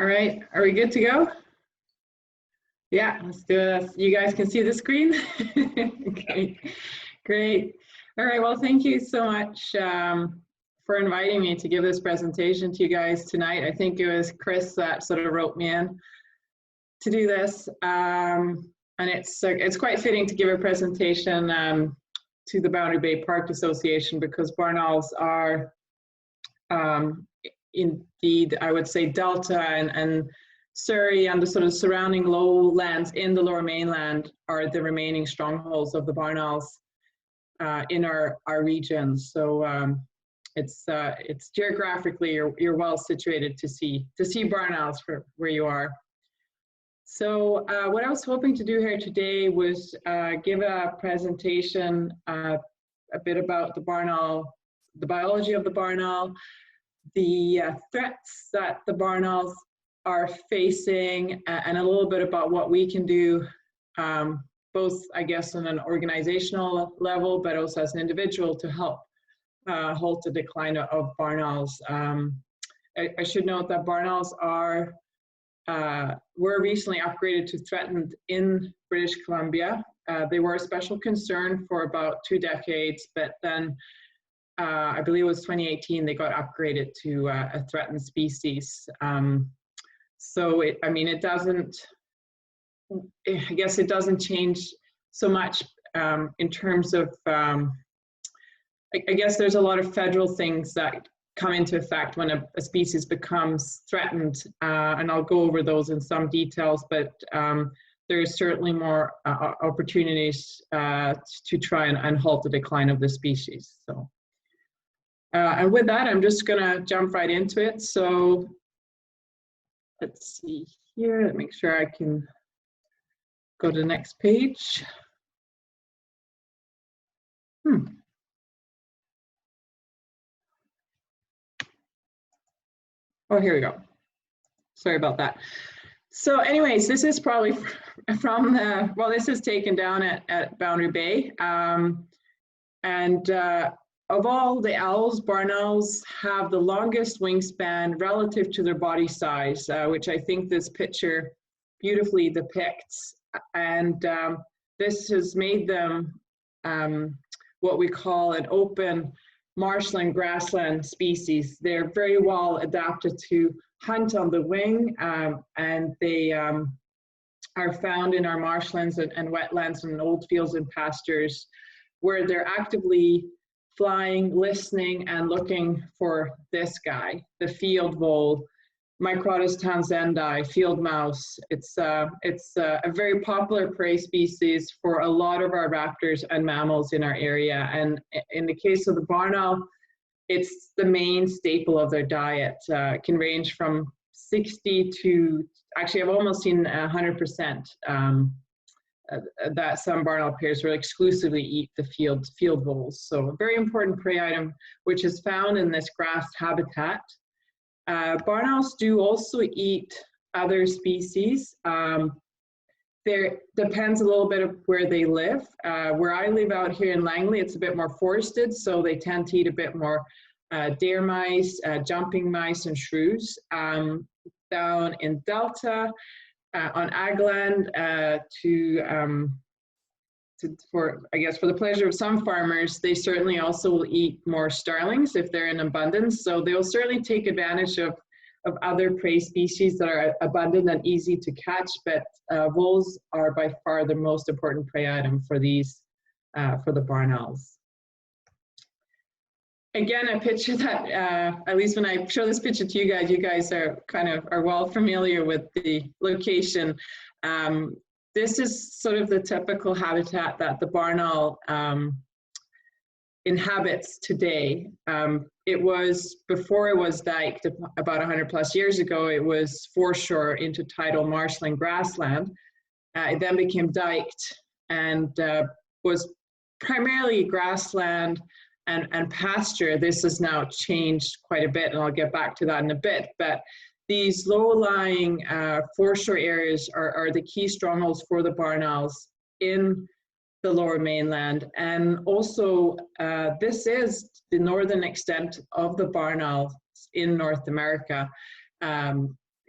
All right, are we good to go? Yeah, let's do this. You guys can see the screen? Okay, great. All right, well, thank you so much for inviting me to give this presentation to you guys tonight. I think it was Chris that sort of wrote me in to do this. And it's quite fitting to give a presentation to the Boundary Bay Park Association, because barn owls are indeed, I would say, Delta and Surrey and the sort of surrounding lowlands in the Lower Mainland are the remaining strongholds of the barn owls in our region. So it's geographically you're well situated to see barn owls for where you are. So what I was hoping to do here today was give a presentation a bit about the barn owl, the biology of the barn owl, the threats that the barn owls are facing, and a little bit about what we can do, both, I guess, on an organizational level, but also as an individual to help halt the decline of barn owls. I should note that barn owls were recently upgraded to threatened in British Columbia. They were a special concern for about 2 decades, but then I believe it was 2018, they got upgraded to a threatened species. So it doesn't, I guess it doesn't change so much in terms of, I guess there's a lot of federal things that come into effect when a species becomes threatened, and I'll go over those in some details, but there's certainly more opportunities to try and halt the decline of the species. So, and with that, I'm just gonna jump right into it. So let's see here, let me make sure I can go to the next page. Oh, here we go. Sorry about that. So anyways, this is probably from the, well, this is taken down at Boundary Bay. Of all the owls, barn owls have the longest wingspan relative to their body size, which I think this picture beautifully depicts. And this has made them what we call an open marshland grassland species. They're very well adapted to hunt on the wing, and they are found in our marshlands and wetlands and old fields and pastures, where they're actively flying, listening, and looking for this guy, the field vole, Microtus townsendii, field mouse. It's a very popular prey species for a lot of our raptors and mammals in our area. And in the case of the barn owl, it's the main staple of their diet. It can range from 60 to, actually I've almost seen 100%, that some barn owl pairs will exclusively eat the field voles. So a very important prey item, which is found in this grass habitat. Barn owls do also eat other species. There depends a little bit of where they live. Where I live out here in Langley, it's a bit more forested, so they tend to eat a bit more deer mice, jumping mice, and shrews. Down in Delta, on Agland, for the pleasure of some farmers, they certainly also will eat more starlings if they're in abundance. So they'll certainly take advantage of other prey species that are abundant and easy to catch, but voles are by far the most important prey item for these, for the barn owls. Again, a picture that, at least when I show this picture to you guys are well familiar with the location. This is sort of the typical habitat that the barn owl inhabits today. It was, before it was diked about 100+ years ago, it was foreshore into tidal marshland grassland. It then became diked and was primarily grassland and pasture. This has now changed quite a bit, and I'll get back to that in a bit. But these low-lying foreshore areas are the key strongholds for the barn owls in the Lower Mainland. And also, this is the northern extent of the barn owls in North America.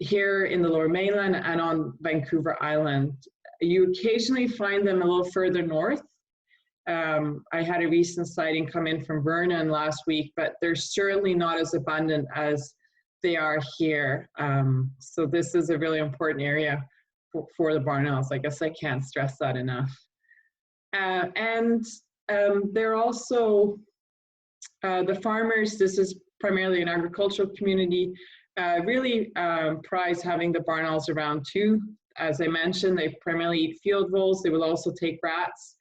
here in the Lower Mainland and on Vancouver Island. You occasionally find them a little further north. I had a recent sighting come in from Vernon last week, but they're certainly not as abundant as they are here. So this is a really important area for the barn owls. I guess I can't stress that enough. They're also, the farmers, this is primarily an agricultural community, really prize having the barn owls around too. As I mentioned, they primarily eat field voles. They will also take rats.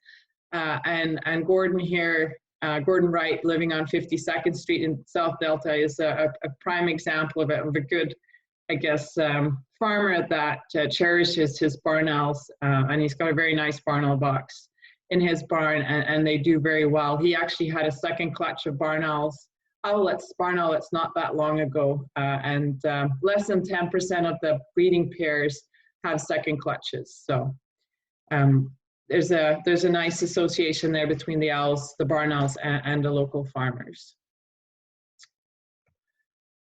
And Gordon here, Gordon Wright, living on 52nd Street in South Delta, is a prime example of a good, I guess, farmer that cherishes his barn owls. And he's got a very nice barn owl box in his barn, and they do very well. He actually had a second clutch of barn owlets not that long ago, and less than 10% of the breeding pairs have second clutches. So there's a nice association there between the owls, the barn owls, and the local farmers.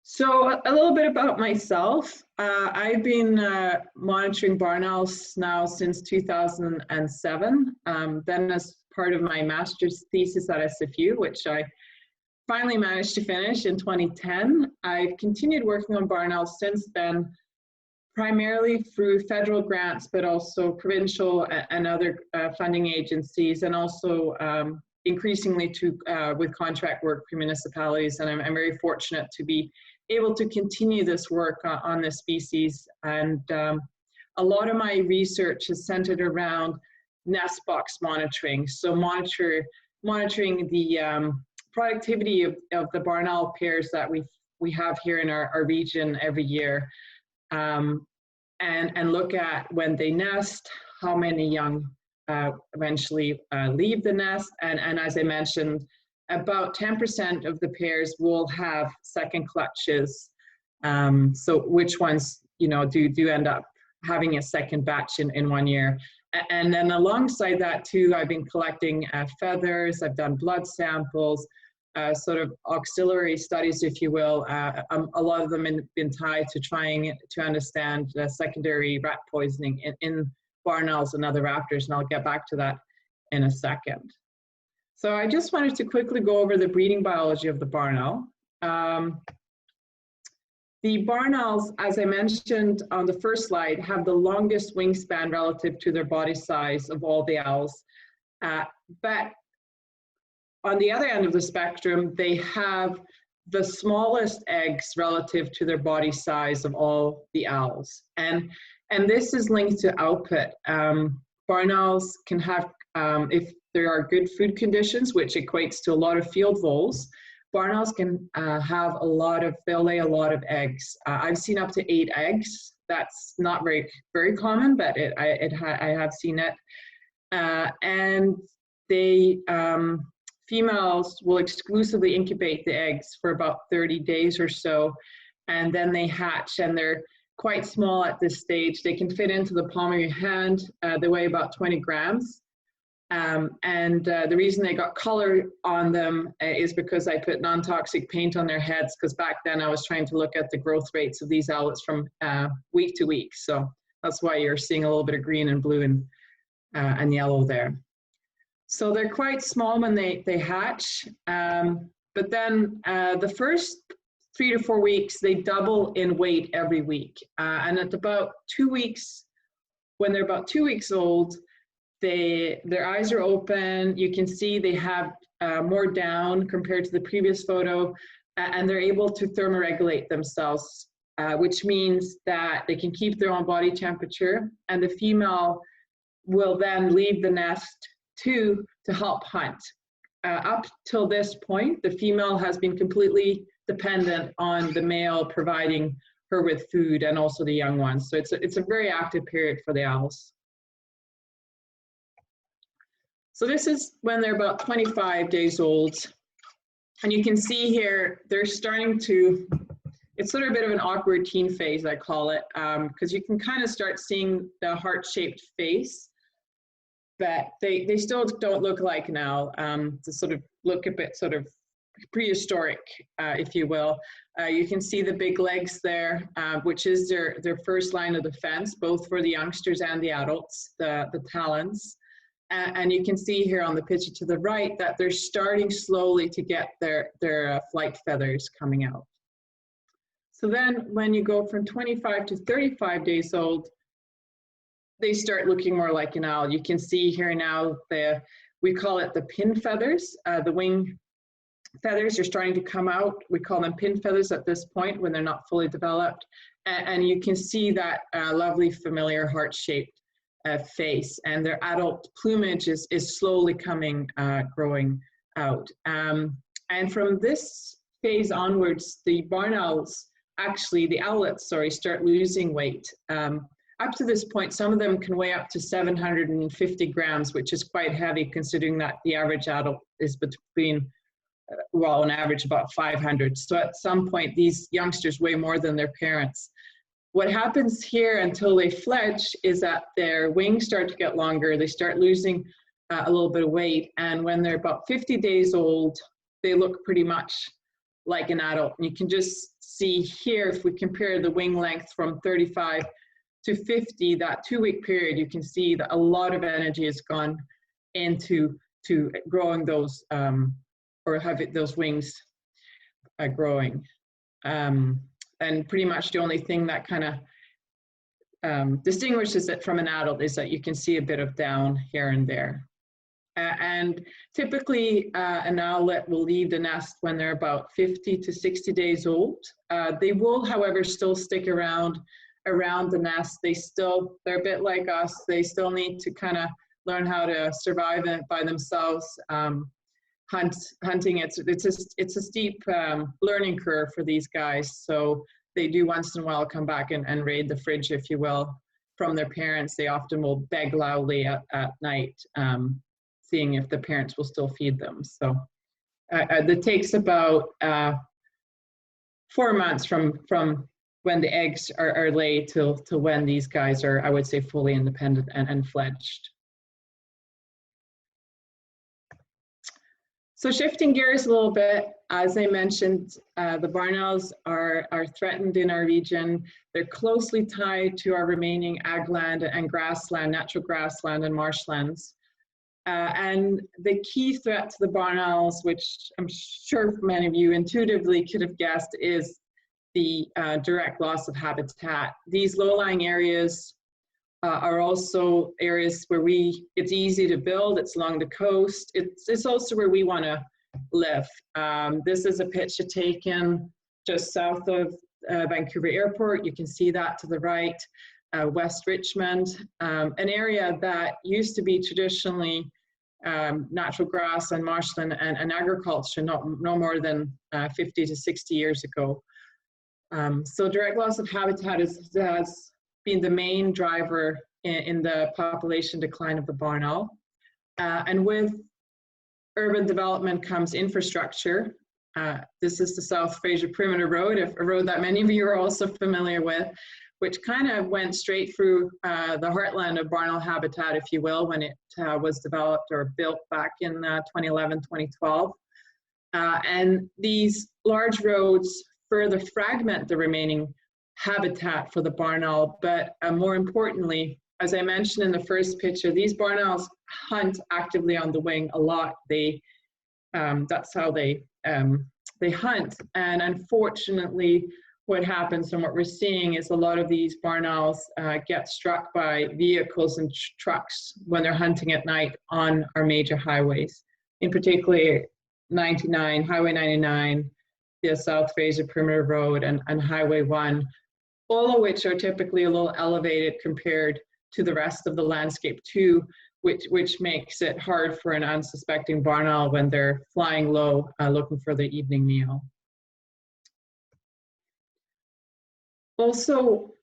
So a little bit about myself. I've been monitoring barn owls now since 2007. Then as part of my master's thesis at SFU, which I finally managed to finish in 2010. I've continued working on barn owls since then, primarily through federal grants, but also provincial and other funding agencies, and also increasingly with contract work for municipalities. And I'm very fortunate to be able to continue this work on this species. And a lot of my research is centered around nest box monitoring. So monitoring the productivity of the barn owl pairs that we have here in our region every year. And look at when they nest, how many young eventually leave the nest. And as I mentioned, about 10% of the pairs will have second clutches. So which ones, do end up having a second batch in 1 year. And then alongside that too, I've been collecting feathers, I've done blood samples, sort of auxiliary studies, if you will. A lot of them have been tied to trying to understand secondary rat poisoning in barn owls and other raptors, and I'll get back to that in a second. So I just wanted to quickly go over the breeding biology of the barn owl. The barn owls, as I mentioned on the first slide, have the longest wingspan relative to their body size of all the owls. But on the other end of the spectrum, they have the smallest eggs relative to their body size of all the owls. And this is linked to output. Barn owls can have, if there are good food conditions, which equates to a lot of field voles, barn owls can have they'll lay a lot of eggs. I've seen up to 8 eggs. That's not very common, but I have seen it. And they, females will exclusively incubate the eggs for about 30 days or so, and then they hatch, and they're quite small at this stage. They can fit into the palm of your hand. They weigh about 20 grams. The reason they got color on them is because I put non-toxic paint on their heads, because back then I was trying to look at the growth rates of these owlets from week to week. So that's why you're seeing a little bit of green and blue and yellow there. So they're quite small when they hatch, but then the first 3 to 4 weeks, they double in weight every week. And at about 2 weeks, when they're about 2 weeks old, their eyes are open. You can see they have more down compared to the previous photo, and they're able to thermoregulate themselves, which means that they can keep their own body temperature, and the female will then leave the nest to help hunt. Up till this point, the female has been completely dependent on the male providing her with food, and also the young ones. So it's a very active period for the owls. So this is when they're about 25 days old. And you can see here, they're starting to, it's sort of a bit of an awkward teen phase, I call it, because you can kind of start seeing the heart-shaped face, but they still don't look like an owl. They sort of look a bit sort of prehistoric, if you will. You can see the big legs there, which is their first line of defense, both for the youngsters and the adults, the talons. And you can see here on the picture to the right that they're starting slowly to get their flight feathers coming out. So then when you go from 25 to 35 days old, they start looking more like an owl. You can see here now, we call it the pin feathers. The wing feathers are starting to come out. We call them pin feathers at this point when they're not fully developed. And you can see that lovely familiar heart-shaped face, and their adult plumage is slowly growing out. And from this phase onwards, the barn owls, actually the owlets, sorry, start losing weight. Up to this point, some of them can weigh up to 750 grams, which is quite heavy considering that the average adult is between, well, on average about 500. So at some point, these youngsters weigh more than their parents. What happens here until they fledge is that their wings start to get longer, they start losing a little bit of weight, and when they're about 50 days old, they look pretty much like an adult. And you can just see here, if we compare the wing length from 35 to 50, that 2-week period, you can see that a lot of energy has gone into growing those, or having those wings growing. And pretty much the only thing that kind of distinguishes it from an adult is that you can see a bit of down here and there. And typically an owlet will leave the nest when they're about 50 to 60 days old. They will, however, still stick around the nest. They're a bit like us. They still need to kind of learn how to survive by themselves. Hunting, it's a steep learning curve for these guys. So they do once in a while come back and raid the fridge, if you will, from their parents. They often will beg loudly at night, seeing if the parents will still feed them. So it takes about 4 months from when the eggs are laid till when these guys are, I would say, fully independent and fledged. So shifting gears a little bit, as I mentioned, the barn owls are threatened in our region. They're closely tied to our remaining ag land and grassland, natural grassland and marshlands. And the key threat to the barn owls, which I'm sure many of you intuitively could have guessed, is the direct loss of habitat. These low-lying areas are also areas where it's easy to build. It's along the coast. It's also where we want to live. This is a picture taken just south of Vancouver Airport. You can see that to the right, West Richmond, an area that used to be traditionally natural grass and marshland and agriculture no more than 50 to 60 years ago. So direct loss of habitat has been the main driver in the population decline of the barn owl. And with urban development comes infrastructure. This is the South Fraser Perimeter Road, a road that many of you are also familiar with, which kind of went straight through the heartland of barn owl habitat, if you will, when it was developed or built back in 2011, 2012. And these large roads further fragment the remaining habitat for the barn owl, but more importantly, as I mentioned in the first picture, these barn owls hunt actively on the wing a lot. That's how they hunt, and unfortunately, what happens and what we're seeing is a lot of these barn owls get struck by vehicles and trucks when they're hunting at night on our major highways, in particular 99, Highway 99, the South Fraser Perimeter Road, and Highway 1. All of which are typically a little elevated compared to the rest of the landscape too, which makes it hard for an unsuspecting barn owl when they're flying low looking for their evening meal. Also,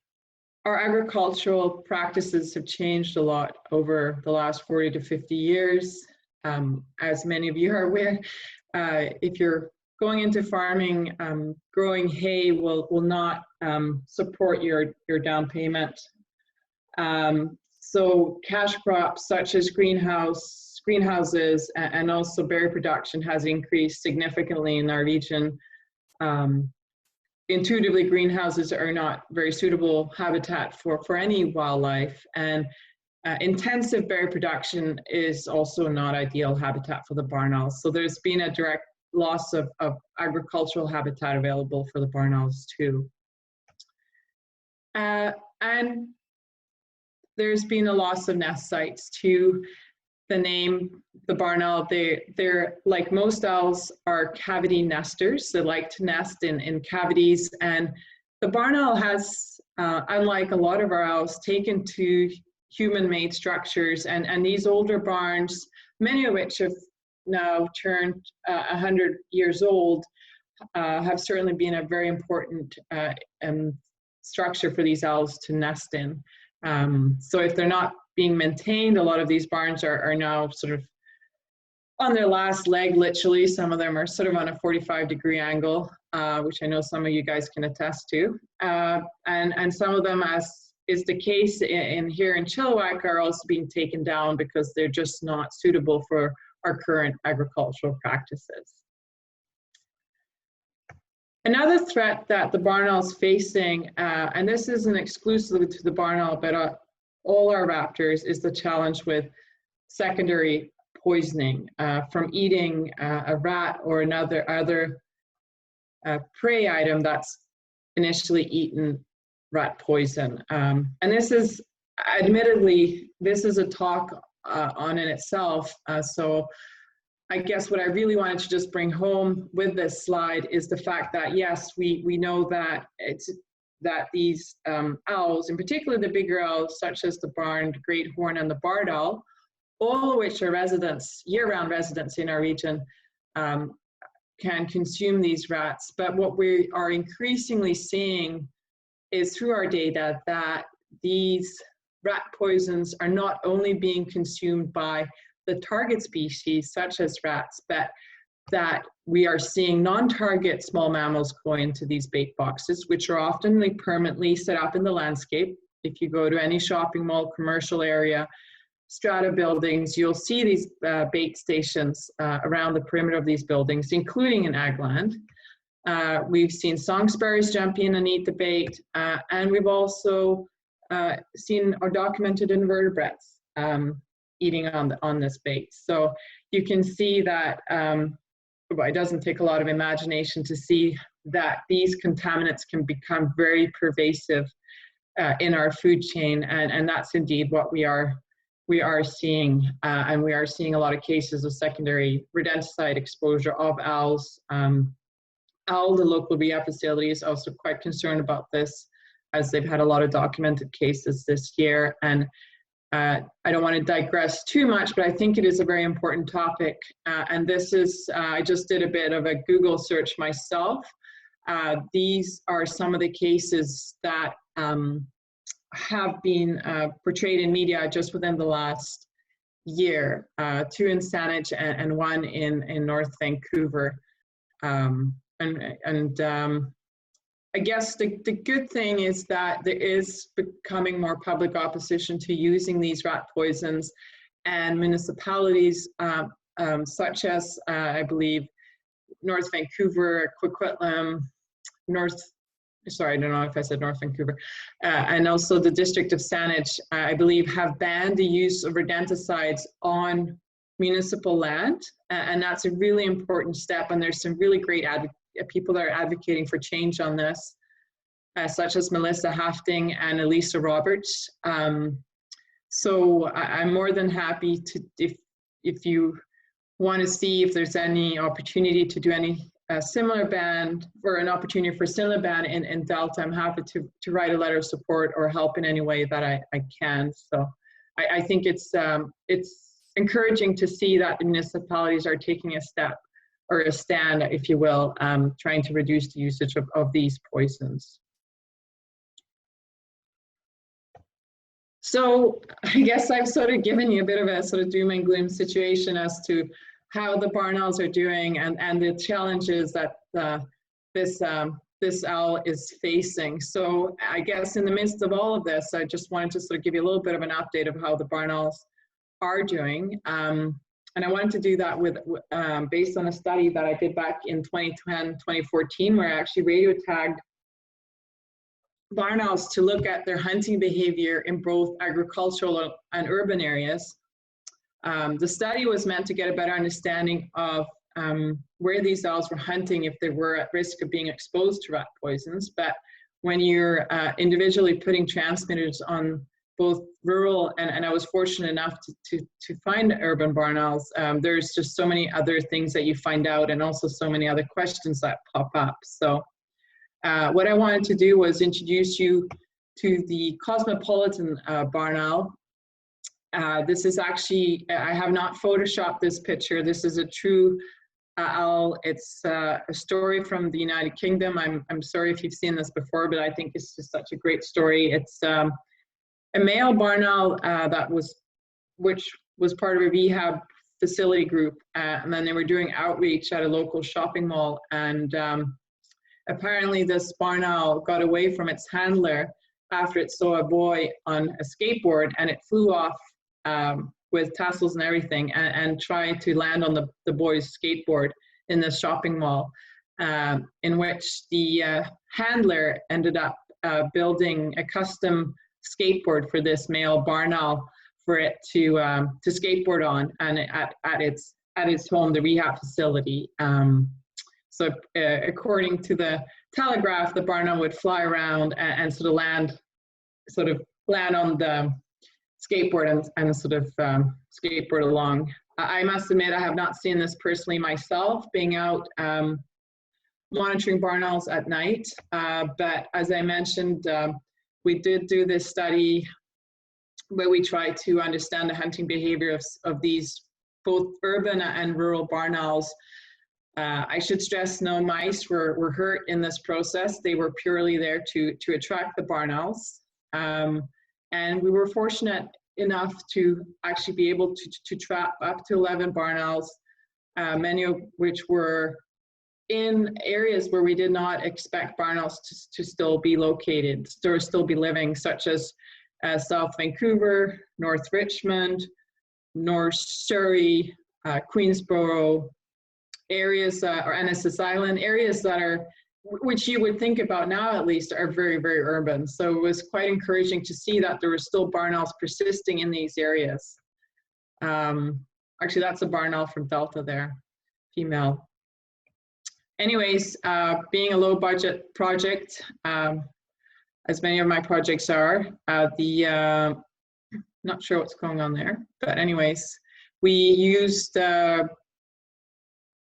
our agricultural practices have changed a lot over the last 40 to 50 years. As many of you are aware, if you're going into farming, growing hay will not support your down payment. So cash crops such as greenhouse greenhouses and also berry production has increased significantly in our region. Intuitively, greenhouses are not very suitable habitat for any wildlife, and intensive berry production is also not ideal habitat for the barn owls. So there's been a direct loss of agricultural habitat available for the barn owls too. And there's been a loss of nest sites too. The name, the barn owl, they're like most owls, are cavity nesters. They like to nest in cavities, and the barn owl has, unlike a lot of our owls, taken to human-made structures, and these older barns, many of which have now turned 100 years old, have certainly been a very important structure for these owls to nest in. So if they're not being maintained, a lot of these barns are now sort of on their last leg, literally. Some of them are sort of on a 45-degree angle, which I know some of you guys can attest to. And some of them, as is the case here in Chilliwack, are also being taken down because they're just not suitable for our current agricultural practices. Another threat that the barn owl is facing, and this isn't exclusively to the barn owl, but all our raptors, is the challenge with secondary poisoning from eating a rat or other prey item that's initially eaten rat poison. And this is, admittedly, this is a talk on in itself. So I guess what I really wanted to just bring home with this slide is the fact that, yes, we know that these owls, in particular the bigger owls, such as the barned great horn and the barred owl, all of which are residents, year-round residents in our region, can consume these rats. But what we are increasingly seeing is through our data that these rat poisons are not only being consumed by the target species, such as rats, but that we are seeing non-target small mammals go into these bait boxes, which are often permanently set up in the landscape. If you go to any shopping mall, commercial area, strata buildings, you'll see these bait stations around the perimeter of these buildings, including in ag land. We've seen song sparrows jump in and eat the bait, and we've also seen or documented invertebrates eating on this bait. So you can see that well, it doesn't take a lot of imagination to see that these contaminants can become very pervasive in our food chain, and that's indeed what we are seeing, and we are seeing a lot of cases of secondary rodenticide exposure of owls. OWL, the local rehab facility, is also quite concerned about this, as they've had a lot of documented cases this year. And I don't want to digress too much, but I think it is a very important topic. And this is, I just did a bit of a Google search myself. These are some of the cases that have been portrayed in media just within the last year, 2 in Saanich and 1 in North Vancouver. I guess the good thing is that there is becoming more public opposition to using these rat poisons, and municipalities such as, I believe, North Vancouver, Coquitlam, sorry, I don't know if I said North Vancouver, and also the District of Saanich, I believe, have banned the use of rodenticides on municipal land, and that's a really important step, and there's some really great people that are advocating for change on this, such as Melissa Hafting and Elisa Roberts. So I'm more than happy to, if you want to see if there's any opportunity to do any similar ban, or an opportunity for similar ban in Delta, I'm happy to write a letter of support or help in any way that I can. So I think it's encouraging to see that the municipalities are taking a step, or a stand, if you will, trying to reduce the usage of these poisons. So I guess I've sort of given you a bit of a sort of doom and gloom situation as to how the barn owls are doing and the challenges that this owl is facing. So I guess in the midst of all of this, I just wanted to sort of give you a little bit of an update of how the barn owls are doing. And I wanted to do that with based on a study that I did back in 2010, 2014, where I actually radio tagged barn owls to look at their hunting behavior in both agricultural and urban areas. The study was meant to get a better understanding of where these owls were hunting if they were at risk of being exposed to rat poisons. But when you're individually putting transmitters on both rural and I was fortunate enough to find urban barn owls, there's just so many other things that you find out and also so many other questions that pop up. So what I wanted to do was introduce you to the Cosmopolitan Barn Owl. This is actually, I have not photoshopped this picture. This is a true owl. It's a story from the United Kingdom. I'm sorry if you've seen this before, but I think it's just such a great story. It's a male barn owl which was part of a rehab facility group, and then they were doing outreach at a local shopping mall, and apparently this barn owl got away from its handler after it saw a boy on a skateboard, and it flew off with tassels and everything and tried to land on the boy's skateboard in the shopping mall, in which the handler ended up building a custom skateboard for this male barn owl for it to skateboard on, and at its home, the rehab facility. So according to the Telegraph, the barn owl would fly around and sort of land on the skateboard and sort of skateboard along. I must admit, I have not seen this personally myself, being out monitoring barn owls at night. But as I mentioned, we did do this study where we tried to understand the hunting behavior of these both urban and rural barn owls. I should stress no mice were hurt in this process. They were purely there to attract the barn owls. And we were fortunate enough to actually be able to trap up to 11 barn owls, many of which were in areas where we did not expect barn owls to still be located, or still be living, such as South Vancouver, North Richmond, North Surrey, Queensborough, areas, or Ennis Island, areas that are, which you would think about now at least, are very, very urban. So it was quite encouraging to see that there were still barn owls persisting in these areas. Actually, that's a barn owl from Delta there, female. Anyways, being a low budget project, as many of my projects are, not sure what's going on there, but anyways, we used a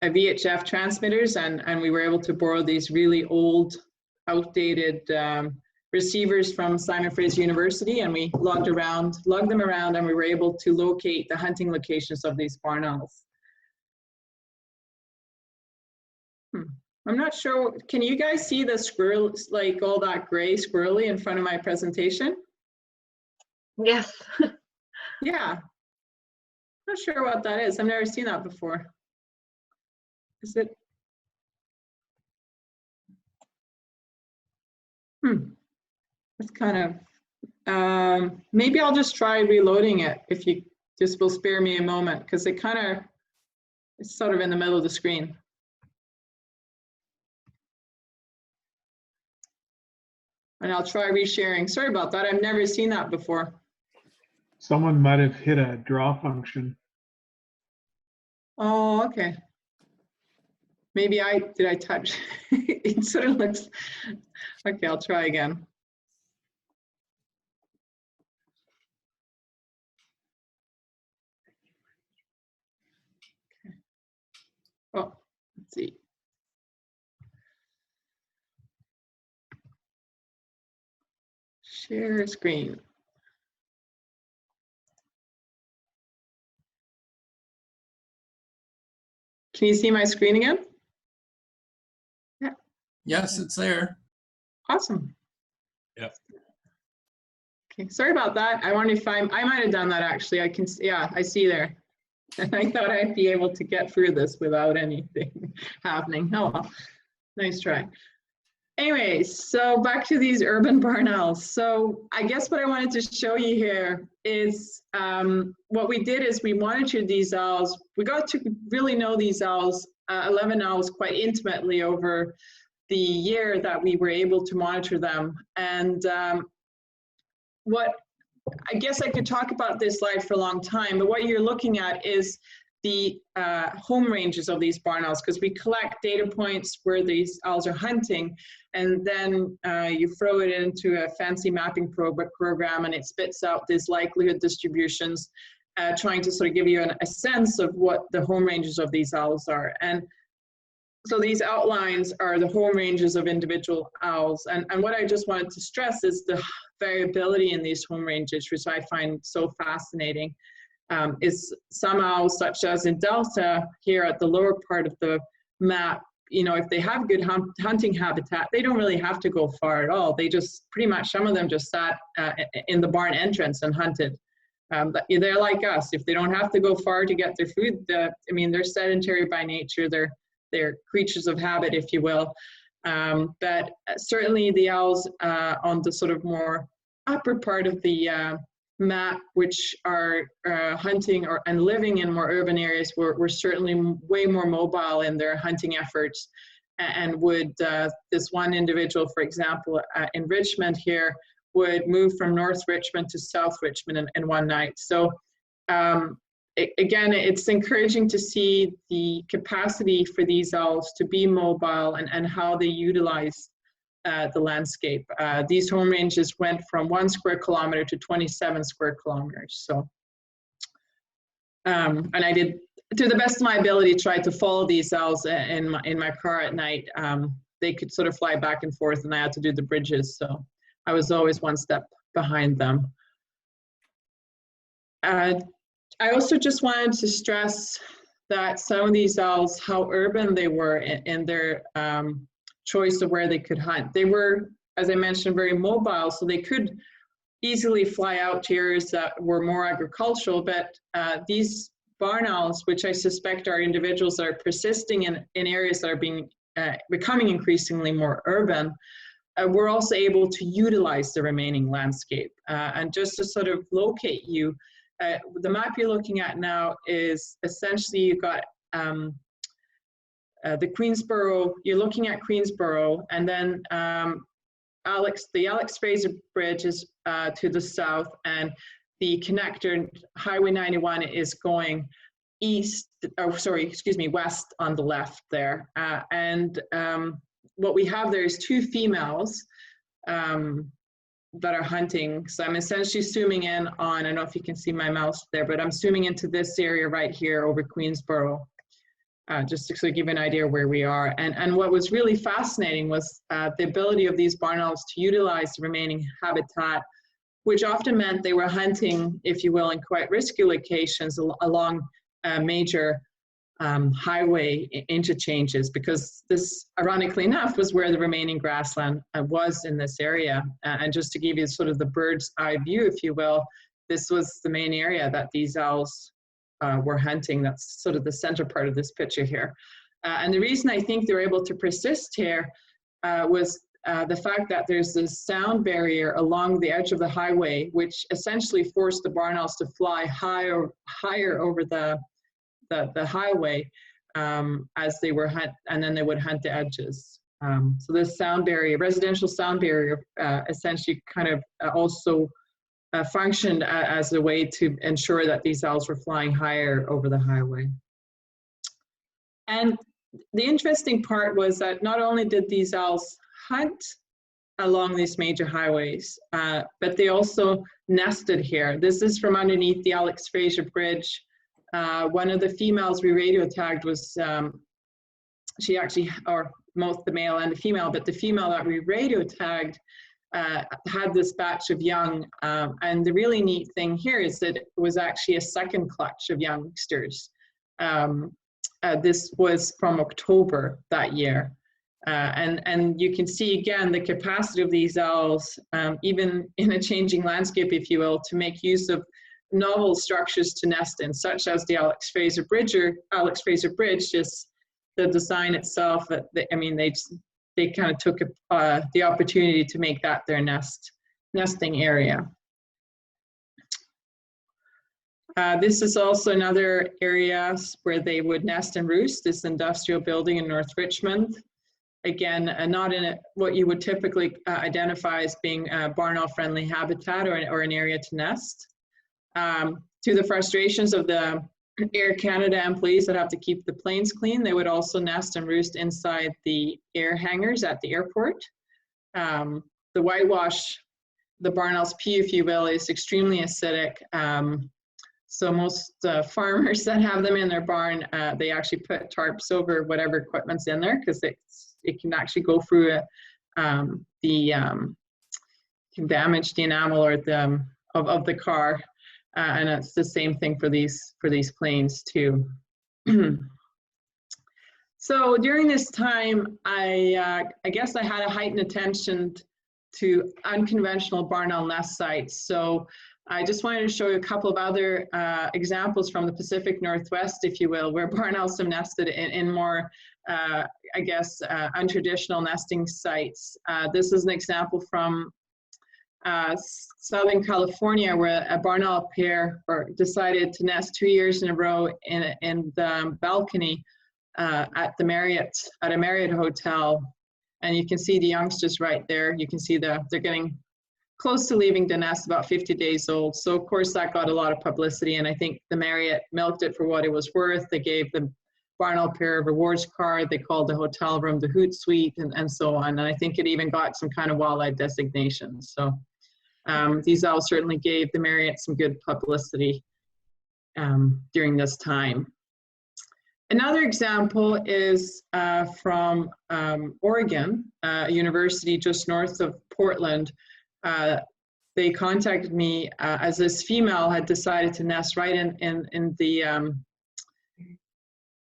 VHF transmitters, and we were able to borrow these really old, outdated receivers from Simon Fraser University, and we lugged them around, and we were able to locate the hunting locations of these barn owls. I'm not sure, can you guys see the squirrels, like all that gray squirrely in front of my presentation? Yes. Yeah. Not sure what that is. I've never seen that before. Is it? It's kind of, maybe I'll just try reloading it if you just will spare me a moment, because it's sort of in the middle of the screen. And I'll try resharing. Sorry about that. I've never seen that before. Someone might have hit a draw function. Oh, okay. Maybe did I touch? It sort of looks, okay, I'll try again. Okay. Oh, let's see. Share screen. Can you see my screen again? Yeah. Yes, it's there. Awesome. Yep. Okay, sorry about that. I wanted to find, I might have done that actually. I can, yeah, I see there. And I thought I'd be able to get through this without anything happening. Oh well, nice try. Anyways, so back to these urban barn owls. So I guess what I wanted to show you here is what we did is we monitored these owls. We got to really know these owls, 11 owls, quite intimately over the year that we were able to monitor them. And what I guess I could talk about this slide for a long time, but what you're looking at is the home ranges of these barn owls, because we collect data points where these owls are hunting, and then you throw it into a fancy mapping program, and it spits out these likelihood distributions, trying to sort of give you a sense of what the home ranges of these owls are. And so these outlines are the home ranges of individual owls. And what I just wanted to stress is the variability in these home ranges, which I find so fascinating. Is some owls, such as in Delta, here at the lower part of the map, you know, if they have good hunting habitat, they don't really have to go far at all. They just pretty much, some of them just sat in the barn entrance and hunted. But they're like us. If they don't have to go far to get their food, I mean, they're sedentary by nature. They're creatures of habit, if you will. But certainly the owls on the sort of more upper part of the map, which are hunting and living in more urban areas, were certainly way more mobile in their hunting efforts, and would, this one individual, for example, in Richmond here, would move from North Richmond to South Richmond in one night. So again, it's encouraging to see the capacity for these owls to be mobile and how they utilize the landscape. These home ranges went from 1 square kilometer to 27 square kilometers. So, and I did, to the best of my ability, try to follow these owls in my car at night. They could sort of fly back and forth, and I had to do the bridges. So I was always one step behind them. I also just wanted to stress that some of these owls, how urban they were in their choice of where they could hunt. They were, as I mentioned, very mobile, so they could easily fly out to areas that were more agricultural, but these barn owls, which I suspect are individuals that are persisting in areas that are becoming increasingly more urban, were also able to utilize the remaining landscape. And just to sort of locate you, the map you're looking at now is essentially, you've got the Queensborough, you're looking at Queensborough, and then the Alex Fraser Bridge is to the south, and the connector, Highway 91, is going west on the left there. What we have there is 2 females that are hunting. So I'm essentially zooming in on, I don't know if you can see my mouse there, but I'm zooming into this area right here over Queensborough. Just to sort of give you an idea where we are. And what was really fascinating was the ability of these barn owls to utilize the remaining habitat, which often meant they were hunting, if you will, in quite risky locations along major highway interchanges, because this, ironically enough, was where the remaining grassland was in this area. And just to give you sort of the bird's eye view, if you will, this was the main area that these owls were hunting. That's sort of the center part of this picture here. And the reason I think they're able to persist here was the fact that there's this sound barrier along the edge of the highway, which essentially forced the barn owls to fly higher over the highway as they were and then they would hunt the edges. So this sound barrier, residential sound barrier, essentially kind of also functioned as a way to ensure that these owls were flying higher over the highway. And the interesting part was that not only did these owls hunt along these major highways, but they also nested here. This is from underneath the Alex Fraser Bridge. One of the females we radio tagged was, she actually, or both the male and the female, but the female that we radio tagged had this batch of young, and the really neat thing here is that it was actually a second clutch of youngsters. This was from October that year. And you can see again the capacity of these owls, even in a changing landscape, if you will, to make use of novel structures to nest in, such as the Alex Fraser Bridge. Just the design itself, I mean, they they kind of took the opportunity to make that their nesting area. This is also another area where they would nest and roost, this industrial building in North Richmond. Again, not in what you would typically identify as being a barn owl friendly habitat or an area to nest. To the frustrations of the Air Canada employees that have to keep the planes clean, they would also nest and roost inside the air hangars at the airport. The whitewash, the barn owl's pee, if you will, is extremely acidic. So most farmers that have them in their barn, they actually put tarps over whatever equipment's in there because it can actually go through can damage the enamel or of the car, and it's the same thing for these planes too. So during this time, I guess I had a heightened attention to unconventional barn owl nest sites. So I just wanted to show you a couple of other examples from the Pacific Northwest, if you will, where barn owls have nested in more, I guess, untraditional nesting sites. This is an example from Southern California, where a barn owl pair decided to nest 2 years in a row in the balcony at a Marriott Hotel. And you can see the youngsters right there. You can see they're getting close to leaving the nest, about 50 days old. So of course that got a lot of publicity, and I think the Marriott milked it for what it was worth. They gave the barn owl pair a rewards card. They called the hotel room the Hoot Suite, and so on. And I think it even got some kind of wildlife designation. So these owls certainly gave the Marriott some good publicity during this time. Another example is from Oregon, a university just north of Portland. They contacted me as this female had decided to nest right in the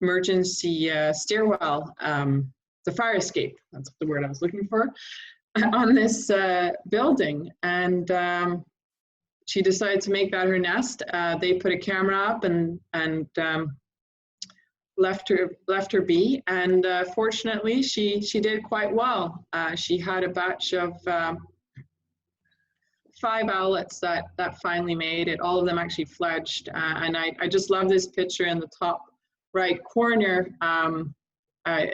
emergency stairwell, the fire escape, that's the word I was looking for, on this building. And she decided to make that her nest. They put a camera up and left her be, and fortunately she did quite well. She had a batch of 5 owlets that finally made it. All of them actually fledged, and I just love this picture in the top right corner. I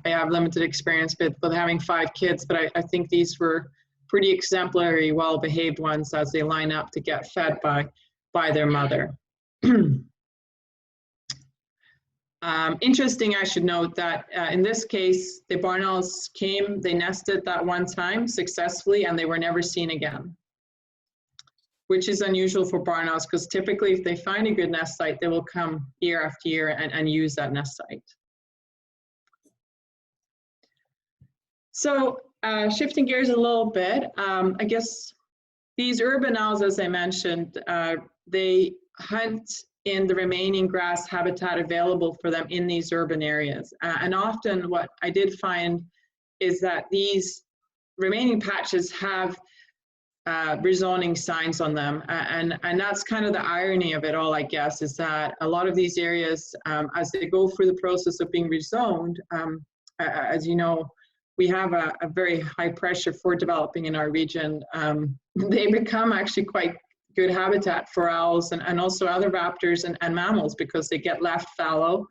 have limited experience with having 5 kids, but I think these were pretty exemplary, well-behaved ones as they line up to get fed by their mother. Interesting, I should note that in this case, the barn owls came, they nested that one time successfully, and they were never seen again, which is unusual for barn owls because typically if they find a good nest site, they will come year after year and use that nest site. So shifting gears a little bit, I guess these urban owls, as I mentioned, they hunt in the remaining grass habitat available for them in these urban areas. And often what I did find is that these remaining patches have rezoning signs on them. And that's kind of the irony of it all, I guess, is that a lot of these areas, as they go through the process of being rezoned, as you know, we have a very high pressure for developing in our region. They become actually quite good habitat for owls and also other raptors and mammals because they get left fallow,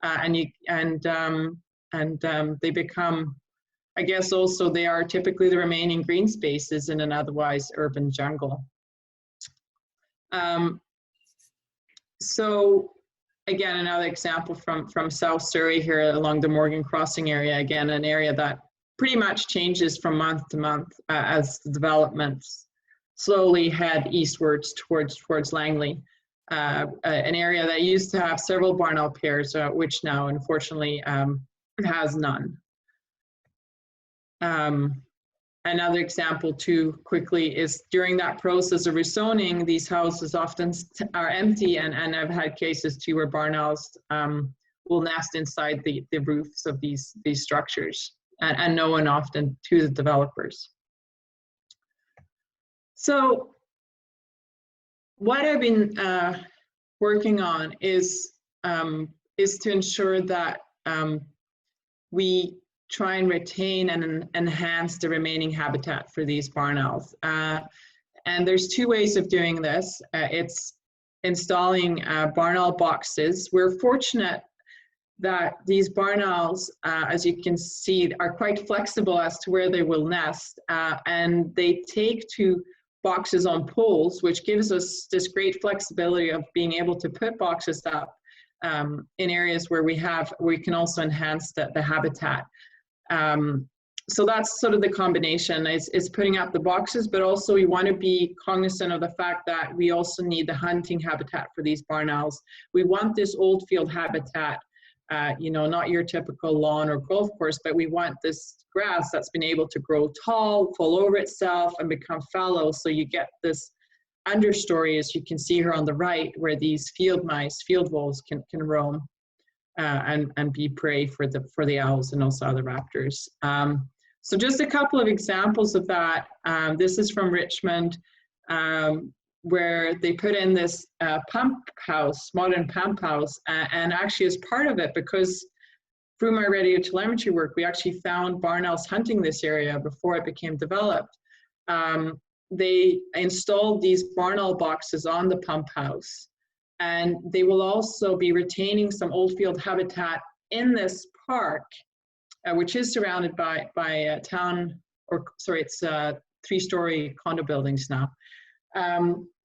and they become, I guess also they are typically the remaining green spaces in an otherwise urban jungle. So again, another example from South Surrey here along the Morgan Crossing area, again, an area that pretty much changes from month to month as the developments slowly head eastwards towards Langley, an area that used to have several barn owl pairs, which now unfortunately has none. Another example too quickly is during that process of rezoning, these houses often are empty, and I've had cases too where barn owls will nest inside the roofs of these structures, and known often to the developers. So what I've been working on is to ensure that we try and retain and enhance the remaining habitat for these barn owls. And there's two ways of doing this. It's installing barn owl boxes. We're fortunate that these barn owls, as you can see, are quite flexible as to where they will nest, and they take to boxes on poles, which gives us this great flexibility of being able to put boxes up in areas where we can also enhance the habitat. So that's sort of the combination, is putting up the boxes, but also we want to be cognizant of the fact that we also need the hunting habitat for these barn owls. We want this old field habitat, you know, not your typical lawn or golf course, but we want this grass that's been able to grow tall, fall over itself, and become fallow. So you get this understory, as you can see here on the right, where these field mice, field voles can roam and be prey for the owls and also other raptors. So just a couple of examples of that. This is from Richmond, where they put in this pump house, modern pump house, and actually as part of it, because through my radio telemetry work, we actually found barn owls hunting this area before it became developed. They installed these barn owl boxes on the pump house, and they will also be retaining some old field habitat in this park, which is surrounded by a town, or sorry, it's 3-story condo buildings now.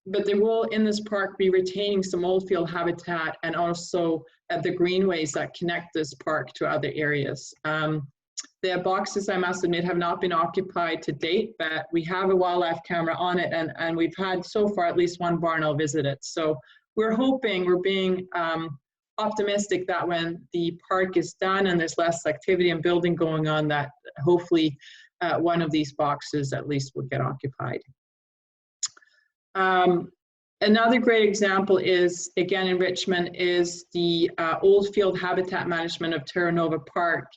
But they will, in this park, be retaining some old field habitat and also the greenways that connect this park to other areas. The boxes, I must admit, have not been occupied to date, but we have a wildlife camera on it, and we've had so far at least one barn owl visit it. So we're hoping, we're being optimistic that when the park is done and there's less activity and building going on, that hopefully one of these boxes at least will get occupied. Another great example is, again in Richmond, is the old field habitat management of Terra Nova Park.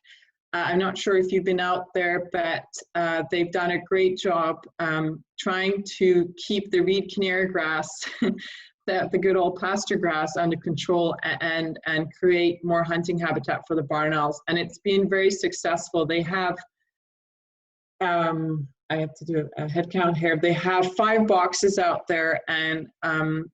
I'm not sure if you've been out there, but they've done a great job trying to keep the reed canary grass, the good old pasture grass, under control and create more hunting habitat for the barn owls. And it's been very successful. They have, I have to do a head count here. They have 5 boxes out there, and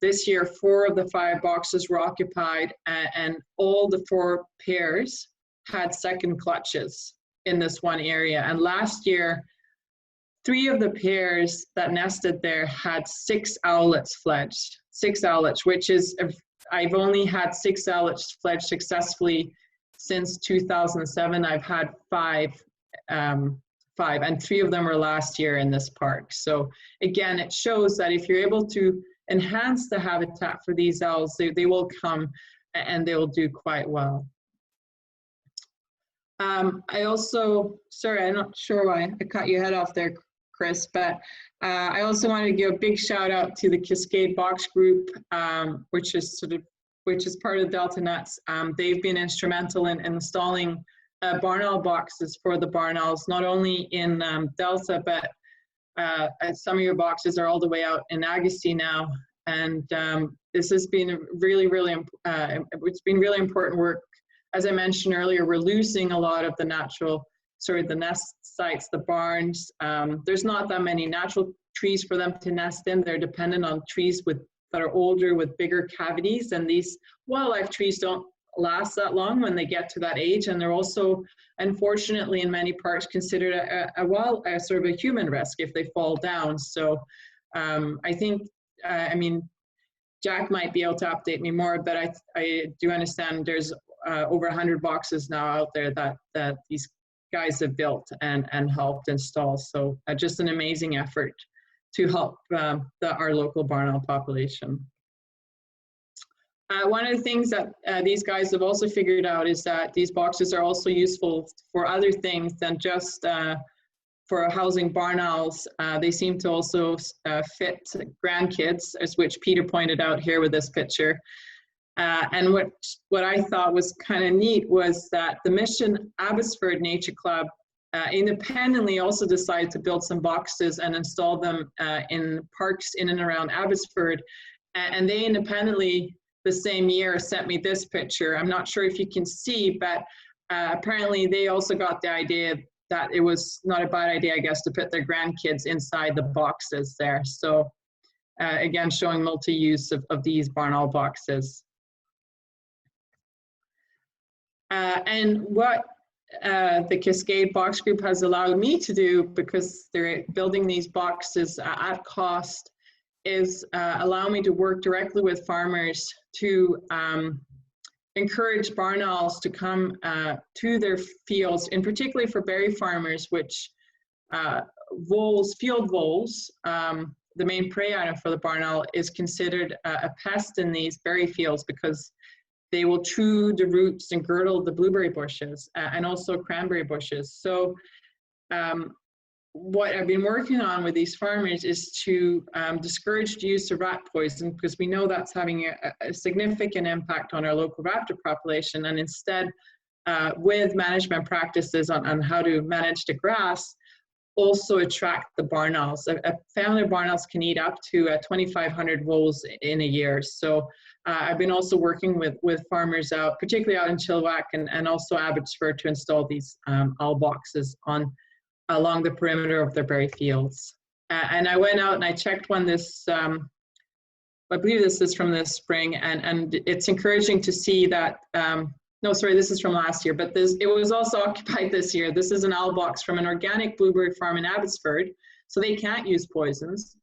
this year 4 of the 5 boxes were occupied, and all the 4 pairs had second clutches in this one area. And last year, 3 of the pairs that nested there had 6 owlets fledged. 6 owlets, which is, I've only had 6 owlets fledged successfully since 2007. I've had 5, and 3 of them were last year in this park. So again, it shows that if you're able to enhance the habitat for these owls, they will come and they will do quite well. I also, sorry, I'm not sure why I cut your head off there, Chris, but I also wanted to give a big shout out to the Cascade Box Group, which is part of Delta Nuts. They've been instrumental in installing barn owl boxes for the barn owls, not only in Delta, but some of your boxes are all the way out in Agassiz now. And this has been really, it's been really important work. As I mentioned earlier, we're losing a lot of the the nest sites, the barns. There's not that many natural trees for them to nest in. They're dependent on trees that are older with bigger cavities, and these wildlife trees don't last that long when they get to that age, and they're also, unfortunately, in many parks considered a sort of a human risk if they fall down. So I think, I mean, Jack might be able to update me more, but I do understand there's over 100 boxes now out there that these guys have built and helped install. So just an amazing effort to help our local barn owl population. One of the things that these guys have also figured out is that these boxes are also useful for other things than just for housing barn owls. They seem to also fit grandkids, as which Peter pointed out here with this picture. And what I thought was kind of neat was that the Mission Abbotsford Nature Club independently also decided to build some boxes and install them in parks in and around Abbotsford. And they independently, the same year, sent me this picture. I'm not sure if you can see, but apparently they also got the idea that it was not a bad idea, I guess, to put their grandkids inside the boxes there. So again, showing multi-use of these barn owl boxes. And what the Cascade Box Group has allowed me to do, because they're building these boxes at cost, is allow me to work directly with farmers to encourage barn owls to come to their fields, and particularly for berry farmers, which field voles, the main prey item for the barn owl, is considered a pest in these berry fields because they will chew the roots and girdle the blueberry bushes and also cranberry bushes. So what I've been working on with these farmers is to discourage the use of rat poison, because we know that's having a significant impact on our local raptor population, and instead with management practices on how to manage the grass, also attract the barn owls. A family of barn owls can eat up to 2,500 voles in a year. So I've been also working with farmers out, particularly out in Chilliwack and also Abbotsford, to install these owl boxes along the perimeter of their berry fields. And I went out and I checked one this, I believe this is from this spring, and it's encouraging to see that, no, sorry, this is from last year, but it was also occupied this year. This is an owl box from an organic blueberry farm in Abbotsford, so they can't use poisons.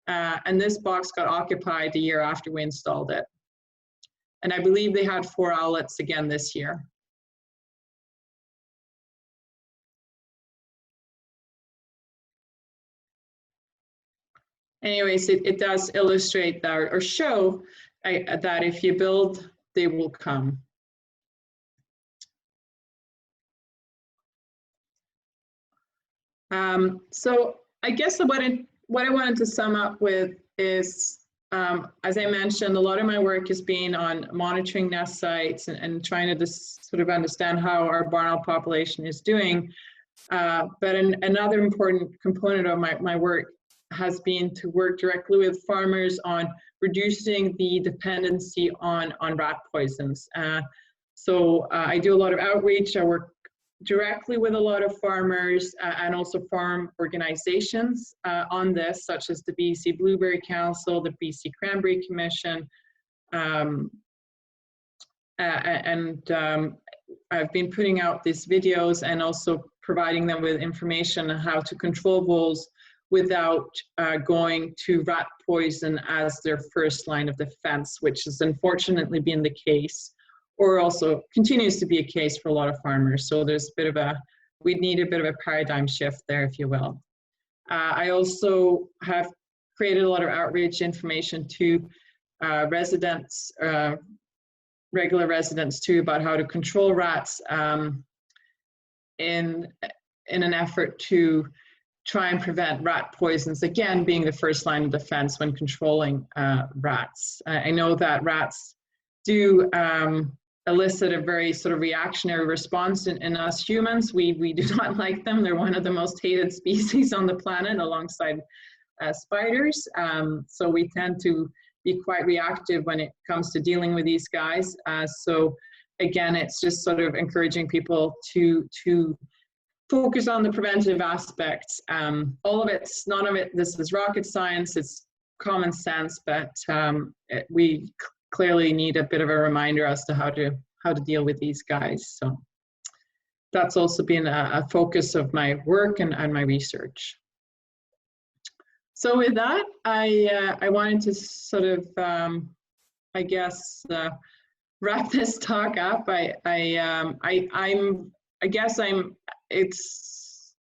And this box got occupied the year after we installed it. And I believe they had 4 owlets again this year. Anyways, it does illustrate that, or show that if you build, they will come. So I guess what I wanted to sum up with is, as I mentioned, a lot of my work has been on monitoring nest sites and trying to just sort of understand how our barn owl population is doing. But another important component of my work has been to work directly with farmers on reducing the dependency on rat poisons. So I do a lot of outreach. I work directly with a lot of farmers and also farm organizations on this, such as the BC Blueberry Council, the BC Cranberry Commission, and I've been putting out these videos and also providing them with information on how to control voles without going to rat poison as their first line of defense, which has unfortunately been the case, or also continues to be a case for a lot of farmers. So there's a bit of we need a bit of a paradigm shift there, if you will. I also have created a lot of outreach information to residents, regular residents too, about how to control rats in an effort to try and prevent rat poisons, again, being the first line of defense when controlling rats. I know that rats do elicit a very sort of reactionary response in us humans. We do not like them. They're one of the most hated species on the planet alongside spiders. So we tend to be quite reactive when it comes to dealing with these guys. So again, it's just sort of encouraging people to focus on the preventative aspects. All of it's, none of it, this is rocket science, it's common sense, but we clearly need a bit of a reminder as to how to deal with these guys. So that's also been a focus of my work and my research. So with that, I wanted to sort of, I guess, wrap this talk up.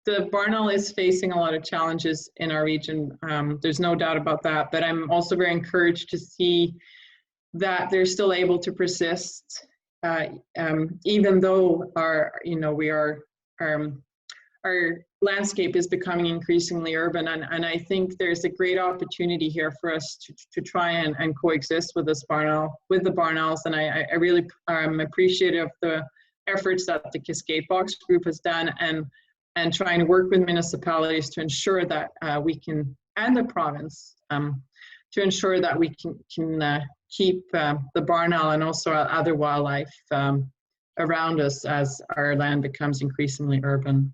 The barn owl is facing a lot of challenges in our region. There's no doubt about that, but I'm also very encouraged to see that they're still able to persist, even though our landscape is becoming increasingly urban. And I think there's a great opportunity here for us to try and coexist with the barn owls. And I really am appreciative of the efforts that the Cascade Box Group has done and trying to work with municipalities to ensure that we can, and the province, to ensure that we can keep the barn owl and also other wildlife around us as our land becomes increasingly urban.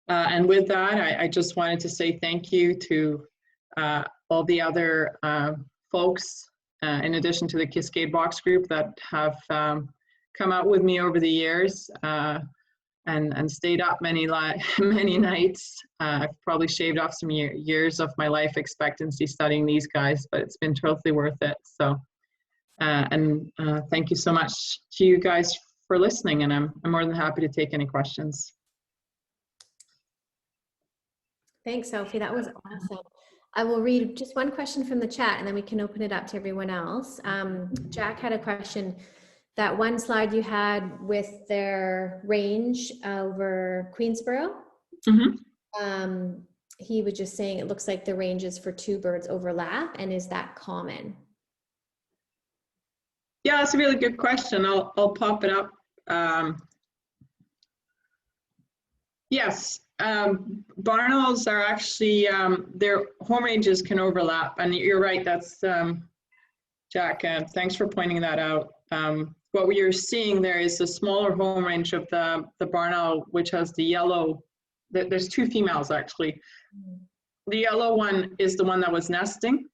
And with that, I just wanted to say thank you to all the other folks, in addition to the Cascade Box Group, that have come out with me over the years and stayed up many nights. I've probably shaved off some years of my life expectancy studying these guys, but it's been totally worth it. So, thank you so much to you guys for listening, and I'm more than happy to take any questions. Thanks, Sophie. That was awesome. I will read just one question from the chat and then we can open it up to everyone else. Jack had a question. That one slide you had with their range over Queensborough, he was just saying it looks like the ranges for two birds overlap, and is that common? Yeah, that's a really good question. I'll pop it up. Yes. Barn owls are actually, their home ranges can overlap, and you're right, that's Jack, thanks for pointing that out. What we are seeing there is the smaller home range of the barn owl, which has the yellow, there's two females actually. The yellow one is the one that was nesting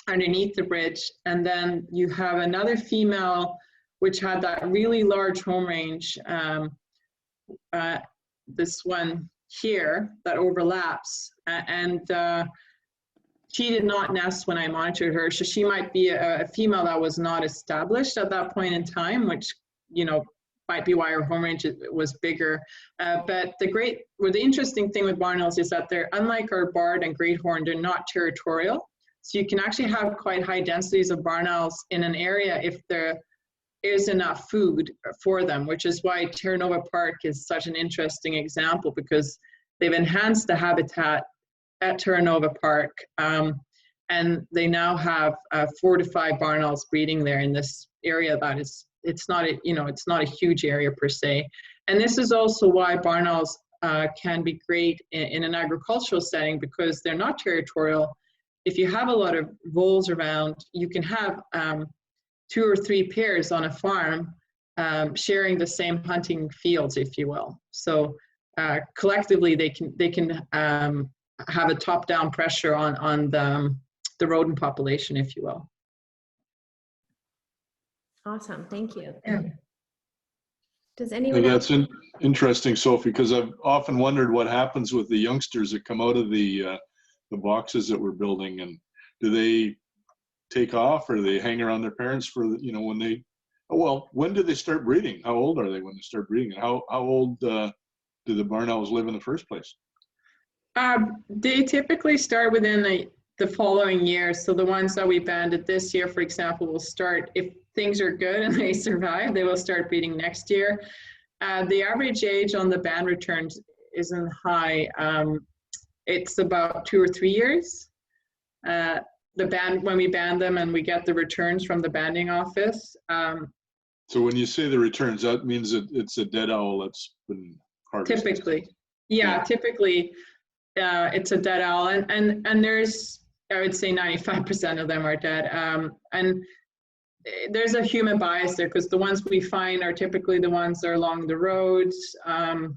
underneath the bridge, and then you have another female which had that really large home range, this one here that overlaps, and she did not nest when I monitored her, so she might be a female that was not established at that point in time, which, you know, might be why her home range was bigger. But the interesting thing with barn owls is that they're, unlike our barred and great horn, they're not territorial. So you can actually have quite high densities of barn owls in an area if there is enough food for them, which is why Terra Nova Park is such an interesting example, because they've enhanced the habitat at Terra Nova Park, and they now have 4 to 5 barn owls breeding there in this area that is, it's not a huge area per se. And this is also why barn owls can be great in an agricultural setting, because they're not territorial. If you have a lot of voles around, you can have 2 or 3 pairs on a farm sharing the same hunting fields, if you will. So collectively, they can have a top-down pressure on the rodent population, if you will. Awesome, thank you. Yeah. Does anyone That's interesting, Sophie, because I've often wondered what happens with the youngsters that come out of the boxes that we're building, and do they take off, or do they hang around their parents for, you know, when they, well, when do they start breeding? How old are they when they start breeding? And how old do the barn owls live in the first place? They typically start within the following year. So the ones that we banded this year, for example, will start, if things are good and they survive, they will start breeding next year. The average age on the band returns isn't high. It's about 2 or 3 years. The band, when we band them and we get the returns from the banding office. So when you say the returns, that means that it's a dead owl that's been harvested. Typically, yeah. Typically it's a dead owl, and there's, I would say 95% of them are dead. And there's a human bias there, because the ones we find are typically the ones that are along the roads, and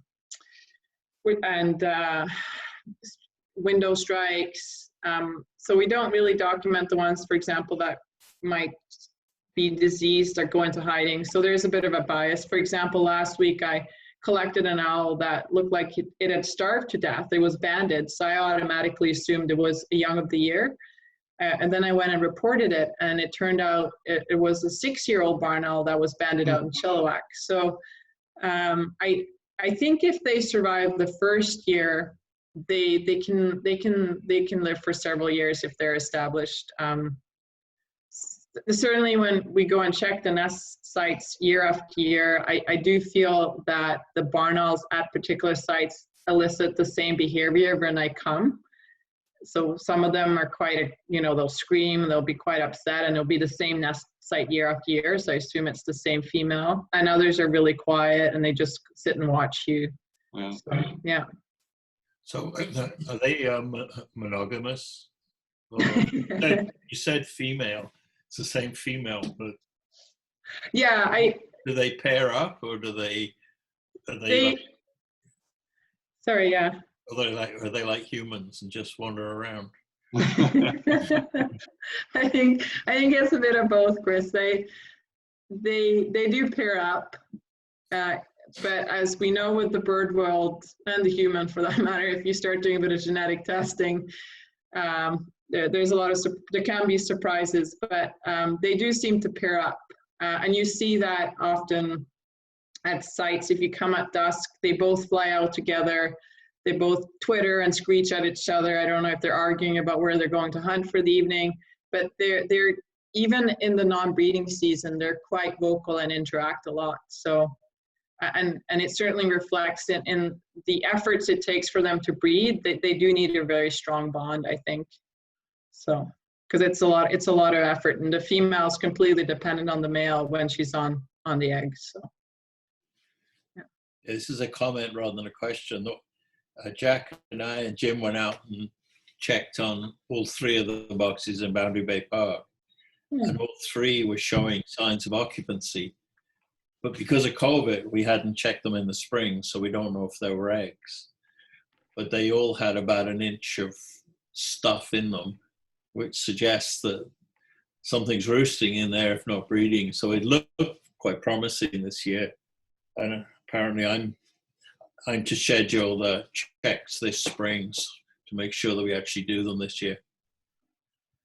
window strikes. So we don't really document the ones, for example, that might be diseased or go into hiding. So there's a bit of a bias. For example, last week I collected an owl that looked like it had starved to death. It was banded, so I automatically assumed it was a young of the year. And then I went and reported it, and it turned out it was a 6-year-old barn owl that was banded out in Chilliwack. So I think if they survive the first year, they can live for several years if they're established. Certainly when we go and check the nest sites year after year, I do feel that the barn owls at particular sites elicit the same behavior when they come. So some of them are quite, they'll scream, they'll be quite upset, and it'll be the same nest site year after year. So I assume it's the same female. And others are really quiet and they just sit and watch you. Yeah. So, yeah. So are they monogamous? You said female. It's the same female, but yeah, Do they pair up, or do they? Are they, They, like, sorry, yeah. are they like humans and just wander around? I think it's a bit of both, Chris. They do pair up, but as we know with the bird world and the human, for that matter, if you start doing a bit of genetic testing, there's a lot of there can be surprises, but they do seem to pair up, and you see that often at sites. If you come at dusk, they both fly out together. They both twitter and screech at each other. I don't know if they're arguing about where they're going to hunt for the evening, but they're even in the non-breeding season, they're quite vocal and interact a lot. So, and it certainly reflects in the efforts it takes for them to breed. They do need a very strong bond, I think. So, because it's a lot of effort, and the female's completely dependent on the male when she's on the eggs. So, yeah. This is a comment rather than a question. Jack and I and Jim went out and checked on all 3 of the boxes in Boundary Bay Park, and all 3 were showing signs of occupancy. But because of COVID, we hadn't checked them in the spring, so we don't know if there were eggs. But they all had about an inch of stuff in them, which suggests that something's roosting in there, if not breeding. So it looked quite promising this year. And apparently I'm to schedule the checks this spring to make sure that we actually do them this year.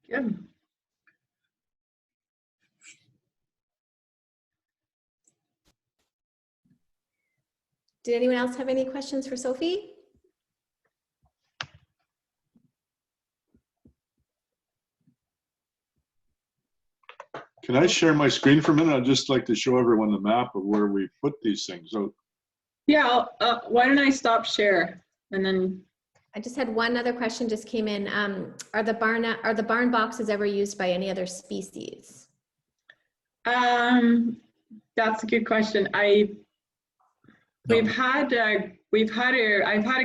Good. Did anyone else have any questions for Sophie? Can I share my screen for a minute? I'd just like to show everyone the map of where we put these things. So, Yeah, why don't I stop share and then. I just had one other question just came in. Are the barn boxes ever used by any other species? That's a good question. I've had a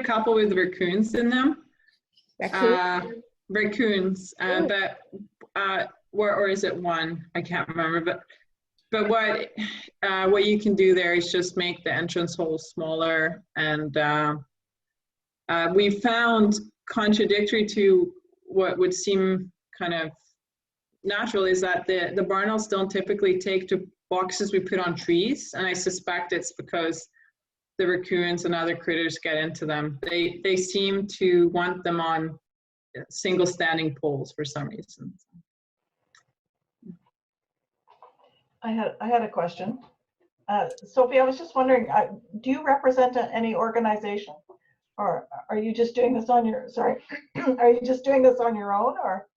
couple with raccoons in them. Raccoons, but or is it one? I can't remember. But what you can do there is just make the entrance hole smaller, and we found, contradictory to what would seem kind of natural, is that the barn owls don't typically take to boxes we put on trees, and I suspect it's because the raccoons and other critters get into them. They seem to want them on single standing poles for some reason. I had a question. Sophie, I was just wondering, do you represent any organization, or are you just doing this on your, are you just doing this on your own, or?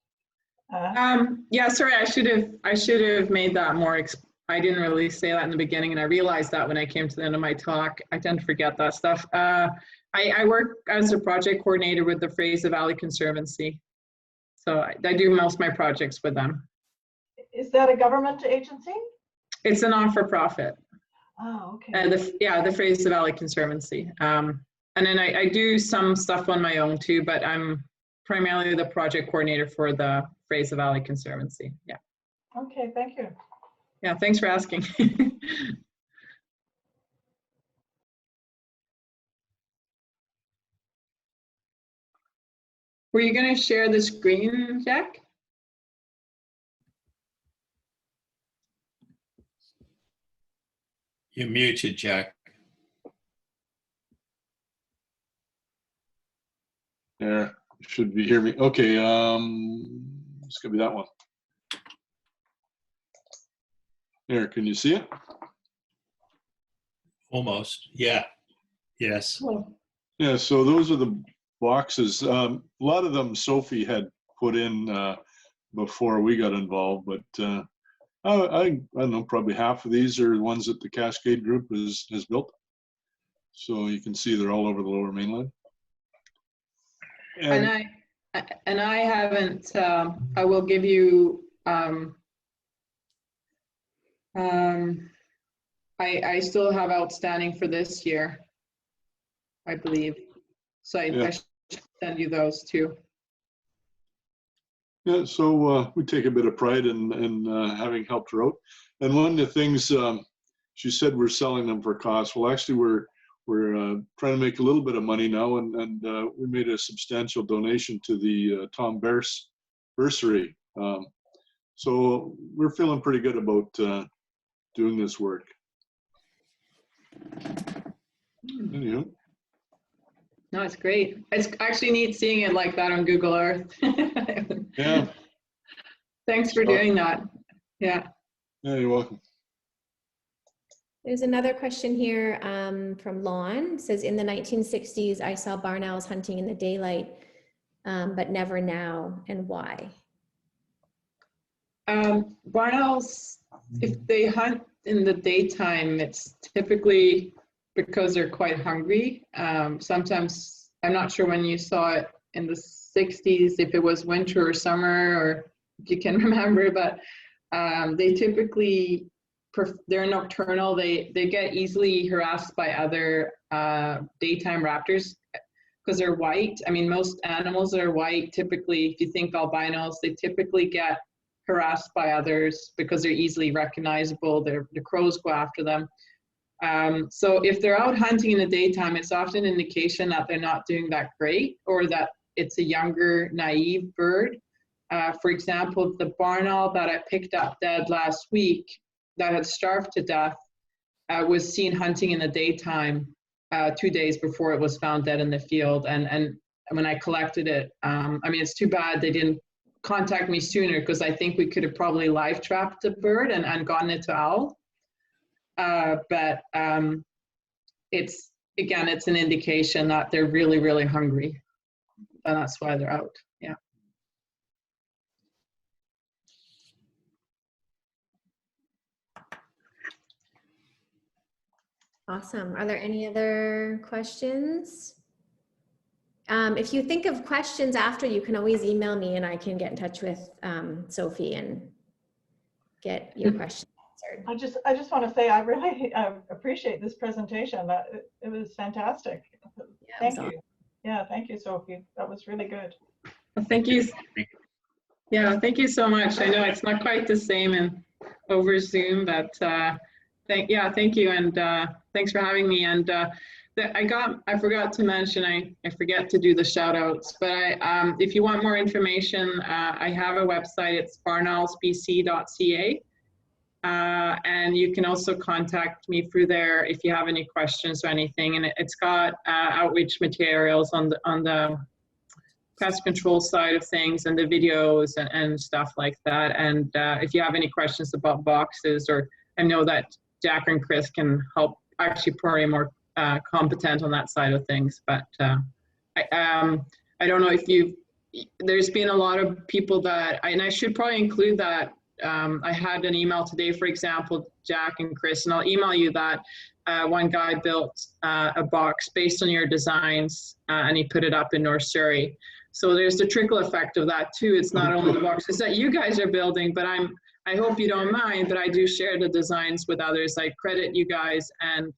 Yeah, sorry, I should have made that more, I didn't really say that in the beginning, and I realized that when I came to the end of my talk. I tend to forget that stuff. I work as a project coordinator with the Fraser Valley Conservancy. So I do most of my projects with them. Is that a government agency? It's a non-for-profit. Oh, okay. The Fraser Valley Conservancy. And then I do some stuff on my own too, but I'm primarily the project coordinator for the Fraser Valley Conservancy. Yeah. Okay, thank you. Yeah, thanks for asking. Were you going to share the screen, Jack? You're muted, Jack. there, should be hear me. Okay, it's gonna be that one. There, can you see it? Almost, yeah. Yes. Yeah, so those are the boxes. A lot of them Sophie had put in before we got involved, but I don't know, probably half of these are ones that the Cascade Group has built. So you can see they're all over the Lower Mainland. And I haven't, I will give you, I still have outstanding for this year, I believe. So I should send you those too. Yeah, so we take a bit of pride in having helped her out. And one of the things she said we're selling them for cost. Well, actually, we're trying to make a little bit of money now, and we made a substantial donation to the Tom Bears bursary. So we're feeling pretty good about doing this work. Anyhow. No, it's great. It's actually neat seeing it like that on Google Earth. Yeah. Thanks for doing that. Yeah. Yeah, you're welcome. There's another question here from Lon. It says, in the 1960s, I saw barn owls hunting in the daylight, but never now, and why? Barn owls, if they hunt in the daytime, it's typically because they're quite hungry. Sometimes, I'm not sure when you saw it in the 60s, if it was winter or summer, or if you can remember, but they typically, they're nocturnal. They get easily harassed by other daytime raptors because they're white. I mean, most animals that are white, typically, if you think albinos, they typically get harassed by others because they're easily recognizable. The crows go after them. So if they're out hunting in the daytime, it's often an indication that they're not doing that great, or that it's a younger, naive bird. For example, the barn owl that I picked up dead last week that had starved to death was seen hunting in the daytime 2 days before it was found dead in the field. And when I collected it, I mean, it's too bad they didn't contact me sooner, because I think we could have probably live trapped the bird and gotten it to owl. But it's, again, it's an indication that they're really, really hungry. And that's why they're out. Yeah. Awesome. Are there any other questions? If you think of questions after, you can always email me and I can get in touch with Sophie and get your question answered. I just want to say I really appreciate this presentation. It was fantastic. Yeah, Thank you. Yeah, thank you, Sophie. That was really good. Well, thank you. Yeah, thank you so much. I know it's not quite the same in over Zoom, but thank you, and thanks for having me. And I forgot to mention, I forget to do the shout outs, but if you want more information, I have a website. It's barnowlsbc.ca. And you can also contact me through there if you have any questions or anything. And it's got outreach materials on the pest control side of things, and the videos and stuff like that. And if you have any questions about boxes, or I know that Jack and Chris can help, actually probably more competent on that side of things. But I don't know if there's been a lot of people that, and I should probably include that. I had an email today, for example, Jack and Chris, and I'll email you that one guy built a box based on your designs, and he put it up in North Surrey. So there's the trickle effect of that too. It's not only the boxes that you guys are building, but I hope you don't mind, but I do share the designs with others. I credit you guys and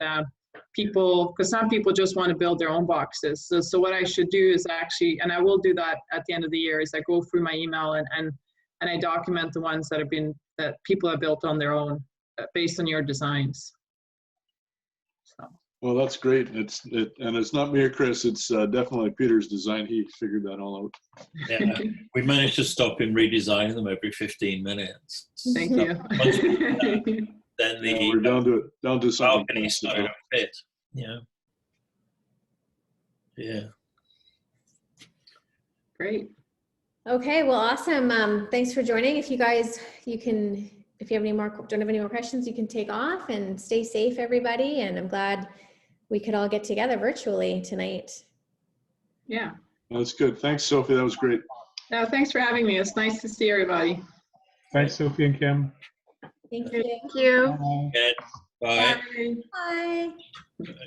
people, because some people just want to build their own boxes. So what I should do is actually, and I will do that at the end of the year, is I go through my email and I document the ones that people have built on their own based on your designs. So. Well, that's great. And it's not me or Chris. It's definitely Peter's design. He figured that all out. Yeah, we managed to stop him redesigning them every 15 minutes. Thank you. Then we're down to something. Balcony started to fit. Yeah. Yeah. Great. Okay, well, awesome. Thanks for joining. If you guys, if you have don't have any more questions, you can take off, and stay safe, everybody. And I'm glad we could all get together virtually tonight. Yeah. That's good. Thanks, Sophie. That was great. No, thanks for having me. It's nice to see everybody. Thanks, Sophie and Kim. Thank you. Thank you. Bye. Good. Bye. Bye. Bye.